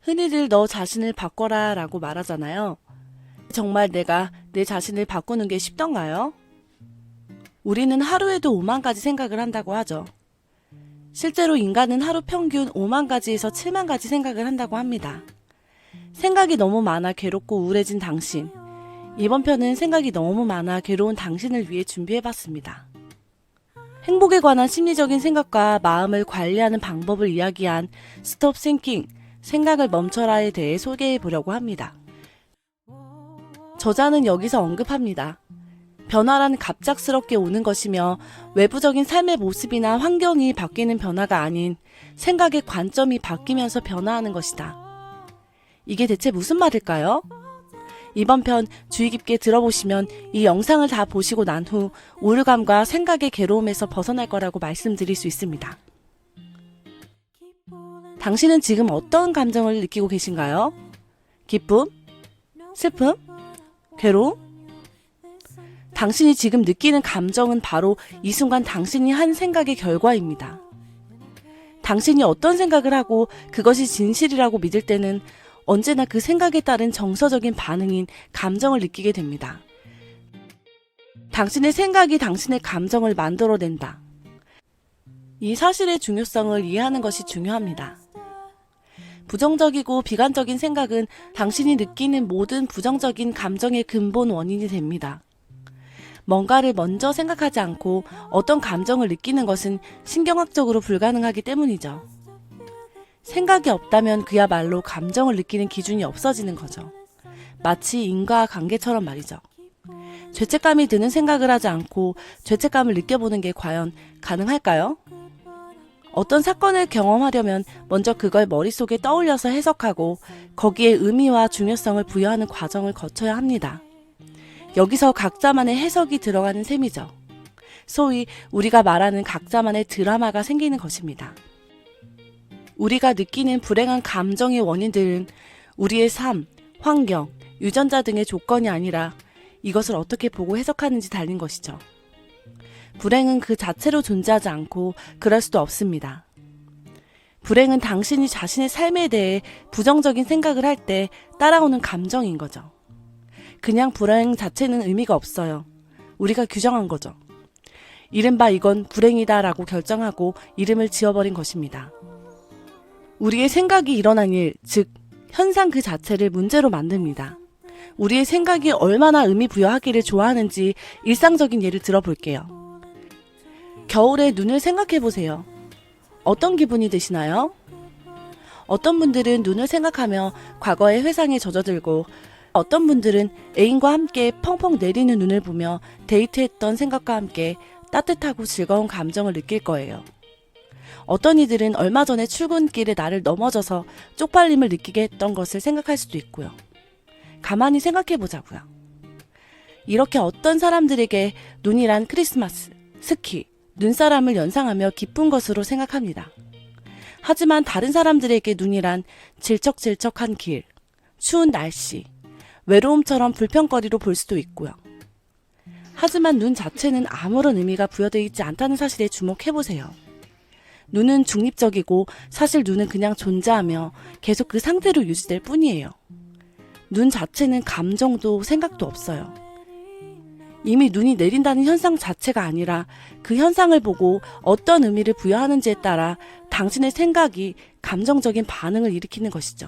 흔히들 너 자신을 바꿔라 라고 말하잖아요. 정말 내가 내 자신을 바꾸는 게 쉽던가요? 우리는 하루에도 5만 가지 생각을 한다고 하죠. 실제로 인간은 하루 평균 5만 가지에서 7만 가지 생각을 한다고 합니다. 생각이 너무 많아 괴롭고 우울해진 당신. 이번 편은 생각이 너무 많아 괴로운 당신을 위해 준비해봤습니다. 행복에 관한 심리적인 생각과 마음을 관리하는 방법을 이야기한 Stop Thinking, 생각을 멈춰라에 대해 소개해보려고 합니다. 저자는 여기서 언급합니다. 변화란 갑작스럽게 오는 것이며 외부적인 삶의 모습이나 환경이 바뀌는 변화가 아닌 생각의 관점이 바뀌면서 변화하는 것이다. 이게 대체 무슨 말일까요? 이번 편 주의 깊게 들어보시면 이 영상을 다 보시고 난 후 우울감과 생각의 괴로움에서 벗어날 거라고 말씀드릴 수 있습니다. 당신은 지금 어떤 감정을 느끼고 계신가요? 기쁨? 슬픔? 괴로움? 당신이 지금 느끼는 감정은 바로 이 순간 당신이 한 생각의 결과입니다. 당신이 어떤 생각을 하고 그것이 진실이라고 믿을 때는 언제나 그 생각에 따른 정서적인 반응인 감정을 느끼게 됩니다. 당신의 생각이 당신의 감정을 만들어낸다. 이 사실의 중요성을 이해하는 것이 중요합니다. 부정적이고 비관적인 생각은 당신이 느끼는 모든 부정적인 감정의 근본 원인이 됩니다. 뭔가를 먼저 생각하지 않고 어떤 감정을 느끼는 것은 신경학적으로 불가능하기 때문이죠. 생각이 없다면 그야말로 감정을 느끼는 기준이 없어지는 거죠. 마치 인과관계처럼 말이죠. 죄책감이 드는 생각을 하지 않고 죄책감을 느껴보는 게 과연 가능할까요? 어떤 사건을 경험하려면 먼저 그걸 머릿속에 떠올려서 해석하고 거기에 의미와 중요성을 부여하는 과정을 거쳐야 합니다. 여기서 각자만의 해석이 들어가는 셈이죠. 소위 우리가 말하는 각자만의 드라마가 생기는 것입니다. 우리가 느끼는 불행한 감정의 원인들은 우리의 삶, 환경, 유전자 등의 조건이 아니라 이것을 어떻게 보고 해석하는지 달린 것이죠. 불행은 그 자체로 존재하지 않고 그럴 수도 없습니다. 불행은 당신이 자신의 삶에 대해 부정적인 생각을 할 때 따라오는 감정인 거죠. 그냥 불행 자체는 의미가 없어요. 우리가 규정한 거죠. 이른바 이건 불행이다 라고 결정하고 이름을 지어버린 것입니다. 우리의 생각이 일어난 일, 즉 현상 그 자체를 문제로 만듭니다. 우리의 생각이 얼마나 의미 부여하기를 좋아하는지 일상적인 예를 들어볼게요. 겨울에 눈을 생각해보세요. 어떤 기분이 드시나요? 어떤 분들은 눈을 생각하며 과거의 회상에 젖어들고 어떤 분들은 애인과 함께 펑펑 내리는 눈을 보며 데이트했던 생각과 함께 따뜻하고 즐거운 감정을 느낄 거예요. 어떤 이들은 얼마 전에 출근길에 나를 넘어져서 쪽팔림을 느끼게 했던 것을 생각할 수도 있고요. 가만히 생각해보자고요. 이렇게 어떤 사람들에게 눈이란 크리스마스, 스키, 눈사람을 연상하며 기쁜 것으로 생각합니다. 하지만 다른 사람들에게 눈이란 질척질척한 길, 추운 날씨, 외로움처럼 불평거리로 볼 수도 있고요. 하지만 눈 자체는 아무런 의미가 부여되어 있지 않다는 사실에 주목해보세요. 눈은 중립적이고 사실 눈은 그냥 존재하며 계속 그 상태로 유지될 뿐이에요. 눈 자체는 감정도 생각도 없어요. 이미 눈이 내린다는 현상 자체가 아니라 그 현상을 보고 어떤 의미를 부여하는지에 따라 당신의 생각이 감정적인 반응을 일으키는 것이죠.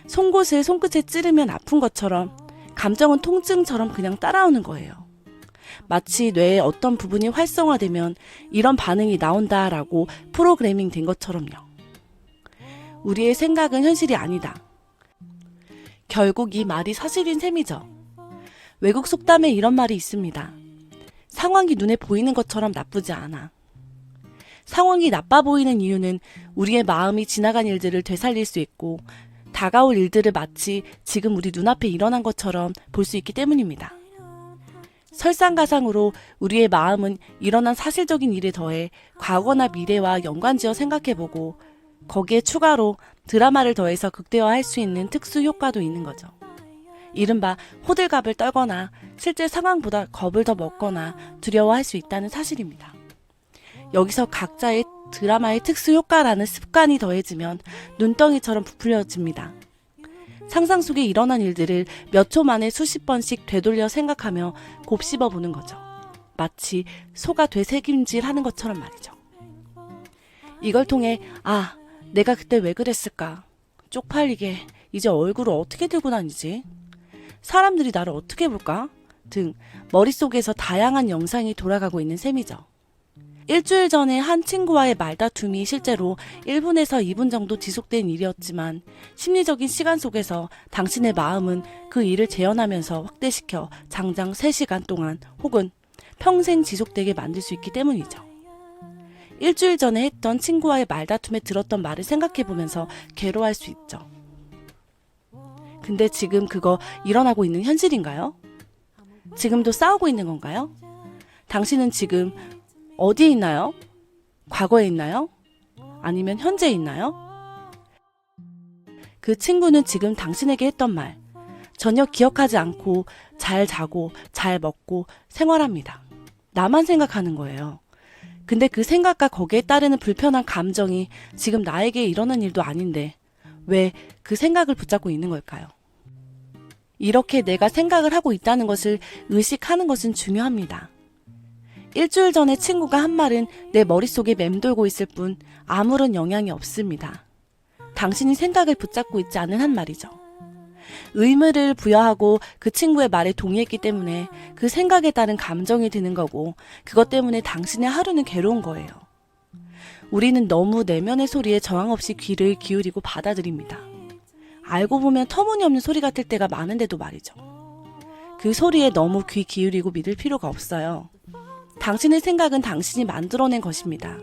송곳을 손끝에 찌르면 아픈 것처럼 감정은 통증처럼 그냥 따라오는 거예요. 마치 뇌의 어떤 부분이 활성화되면 이런 반응이 나온다라고 프로그래밍 된 것처럼요. 우리의 생각은 현실이 아니다. 결국 이 말이 사실인 셈이죠. 외국 속담에 이런 말이 있습니다. 상황이 눈에 보이는 것처럼 나쁘지 않아. 상황이 나빠 보이는 이유는 우리의 마음이 지나간 일들을 되살릴 수 있고 다가올 일들을 마치 지금 우리 눈앞에 일어난 것처럼 볼 수 있기 때문입니다. 설상가상으로 우리의 마음은 일어난 사실적인 일에 더해 과거나 미래와 연관지어 생각해보고 거기에 추가로 드라마를 더해서 극대화할 수 있는 특수 효과도 있는 거죠. 이른바 호들갑을 떨거나 실제 상황보다 겁을 더 먹거나 두려워할 수 있다는 사실입니다. 여기서 각자의 드라마의 특수 효과라는 습관이 더해지면 눈덩이처럼 부풀려집니다. 상상 속에 일어난 일들을 몇 초 만에 수십 번씩 되돌려 생각하며 곱씹어 보는 거죠. 마치 소가 되새김질 하는 것처럼 말이죠. 이걸 통해 내가 그때 왜 그랬을까? 쪽팔리게 이제 얼굴을 어떻게 들고 다니지? 사람들이 나를 어떻게 볼까? 등 머릿속에서 다양한 영상이 돌아가고 있는 셈이죠. 일주일 전에 한 친구와의 말다툼이 실제로 1분에서 2분 정도 지속된 일이었지만 심리적인 시간 속에서 당신의 마음은 그 일을 재현하면서 확대시켜 장장 3시간 동안 혹은 평생 지속되게 만들 수 있기 때문이죠. 일주일 전에 했던 친구와의 말다툼에 들었던 말을 생각해보면서 괴로워할 수 있죠. 근데 지금 그거 일어나고 있는 현실인가요? 지금도 싸우고 있는 건가요? 당신은 지금 어디에 있나요? 과거에 있나요? 아니면 현재에 있나요? 그 친구는 지금 당신에게 했던 말 전혀 기억하지 않고 잘 자고 잘 먹고 생활합니다. 나만 생각하는 거예요. 근데 그 생각과 거기에 따르는 불편한 감정이 지금 나에게 일어난 일도 아닌데 왜 그 생각을 붙잡고 있는 걸까요? 이렇게 내가 생각을 하고 있다는 것을 의식하는 것은 중요합니다. 일주일 전에 친구가 한 말은 내 머릿속에 맴돌고 있을 뿐 아무런 영향이 없습니다. 당신이 생각을 붙잡고 있지 않은 한 말이죠. 의무를 부여하고 그 친구의 말에 동의했기 때문에 그 생각에 따른 감정이 드는 거고 그것 때문에 당신의 하루는 괴로운 거예요. 우리는 너무 내면의 소리에 저항 없이 귀를 기울이고 받아들입니다. 알고 보면 터무니없는 소리 같을 때가 많은데도 말이죠. 그 소리에 너무 귀 기울이고 믿을 필요가 없어요. 당신의 생각은 당신이 만들어낸 것입니다.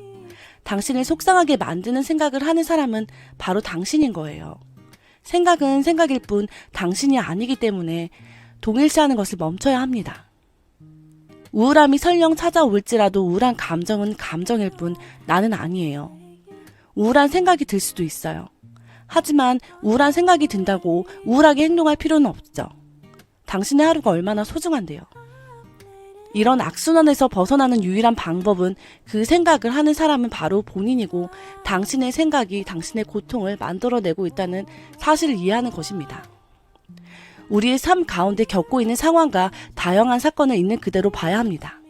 당신을 속상하게 만드는 생각을 하는 사람은 바로 당신인 거예요. 생각은 생각일 뿐 당신이 아니기 때문에 동일시하는 것을 멈춰야 합니다. 우울함이 설령 찾아올지라도 우울한 감정은 감정일 뿐 나는 아니에요. 우울한 생각이 들 수도 있어요. 하지만 우울한 생각이 든다고 우울하게 행동할 필요는 없죠. 당신의 하루가 얼마나 소중한데요. 이런 악순환에서 벗어나는 유일한 방법은 그 생각을 하는 사람은 바로 본인이고 당신의 생각이 당신의 고통을 만들어내고 있다는 사실을 이해하는 것입니다. 우리의 삶 가운데 겪고 있는 상황과 다양한 사건을 있는 그대로 봐야 합니다.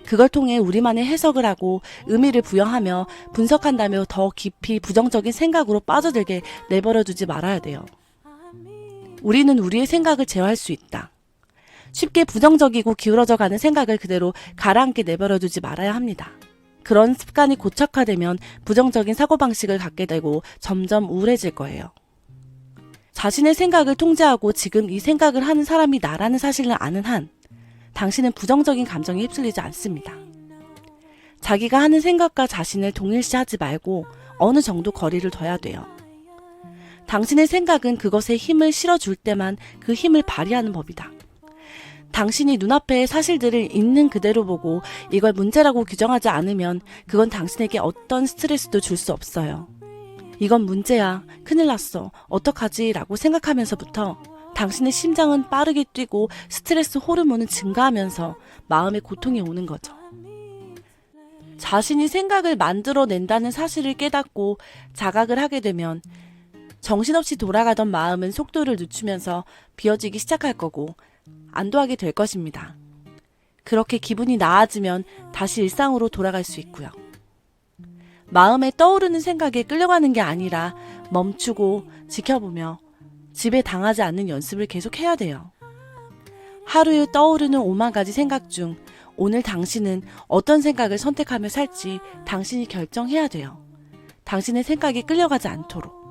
그걸 통해 우리만의 해석을 하고 의미를 부여하며 분석한다며 더 깊이 부정적인 생각으로 빠져들게 내버려두지 말아야 돼요. 우리는 우리의 생각을 제어할 수 있다. 쉽게 부정적이고 기울어져 가는 생각을 그대로 가라앉게 내버려두지 말아야 합니다. 그런 습관이 고착화되면 부정적인 사고방식을 갖게 되고 점점 우울해질 거예요. 자신의 생각을 통제하고 지금 이 생각을 하는 사람이 나라는 사실을 아는 한 당신은 부정적인 감정에 휩쓸리지 않습니다. 자기가 하는 생각과 자신을 동일시하지 말고 어느 정도 거리를 둬야 돼요. 당신의 생각은 그것에 힘을 실어줄 때만 그 힘을 발휘하는 법이다. 당신이 눈앞의 사실들을 있는 그대로 보고 이걸 문제라고 규정하지 않으면 그건 당신에게 어떤 스트레스도 줄 수 없어요. 이건 문제야, 큰일 났어, 어떡하지? 라고 생각하면서부터 당신의 심장은 빠르게 뛰고 스트레스 호르몬은 증가하면서 마음의 고통이 오는 거죠. 자신이 생각을 만들어낸다는 사실을 깨닫고 자각을 하게 되면 정신없이 돌아가던 마음은 속도를 늦추면서 비어지기 시작할 거고 안도하게 될 것입니다. 그렇게 기분이 나아지면 다시 일상으로 돌아갈 수 있고요. 마음에 떠오르는 생각에 끌려가는 게 아니라 멈추고 지켜보며 지배 당하지 않는 연습을 계속해야 돼요. 하루에 떠오르는 5만 가지 생각 중 오늘 당신은 어떤 생각을 선택하며 살지 당신이 결정해야 돼요. 당신의 생각에 끌려가지 않도록.